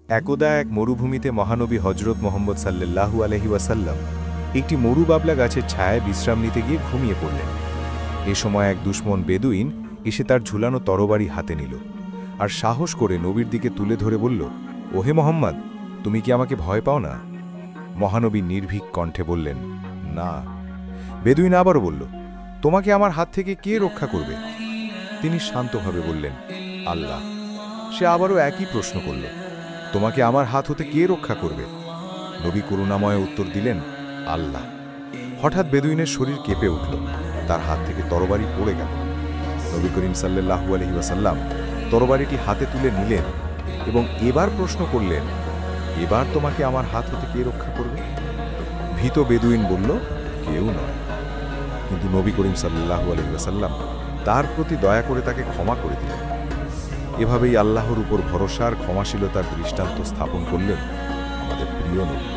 একদা এক মরুভূমিতে মহানবী হজরত মোহাম্মদ সাল্লাল্লাহু আলাইহি ওয়াসাল্লাম একটি মরুবাবলা গাছের ছায়ায় বিশ্রাম নিতে গিয়ে ঘুমিয়ে পড়লেন। এ সময় এক দুশমন বেদুইন এসে তার ঝুলানো তরবারি হাতে নিল আর সাহস করে নবীর দিকে তুলে ধরে বলল, ওহে মোহাম্মদ, তুমি কি আমাকে ভয় পাও না? মহানবী নির্ভীক কণ্ঠে বললেন, না। বেদুইন আবারও বলল, তোমাকে আমার হাত থেকে কে রক্ষা করবে? তিনি শান্তভাবে বললেন, আল্লাহ। সে আবারও একই প্রশ্ন করল, তোমাকে আমার হাত হতে কে রক্ষা করবে? নবী করুণাময় উত্তর দিলেন, আল্লাহ। হঠাৎ বেদুইনের শরীর কেঁপে উঠল, তার হাত থেকে তরবারি পড়ে গেল। নবী করিম সাল্লাল্লাহু আলাইহি ওয়াসাল্লাম তরবারিটি হাতে তুলে নিলেন এবং এবার প্রশ্ন করলেন, এবার তোমাকে আমার হাত হতে কে রক্ষা করবে? ভীত বেদুইন বলল, কেউ নয়। কিন্তু নবী করিম সাল্লাল্লাহু আলাইহি ওয়াসাল্লাম তার প্রতি দয়া করে তাকে ক্ষমা করে দিলেন। এভাবেই আল্লাহর উপর ভরসার ক্ষমাশীলতার দৃষ্টান্ত স্থাপন করলেন আমাদের প্রিয় নবী।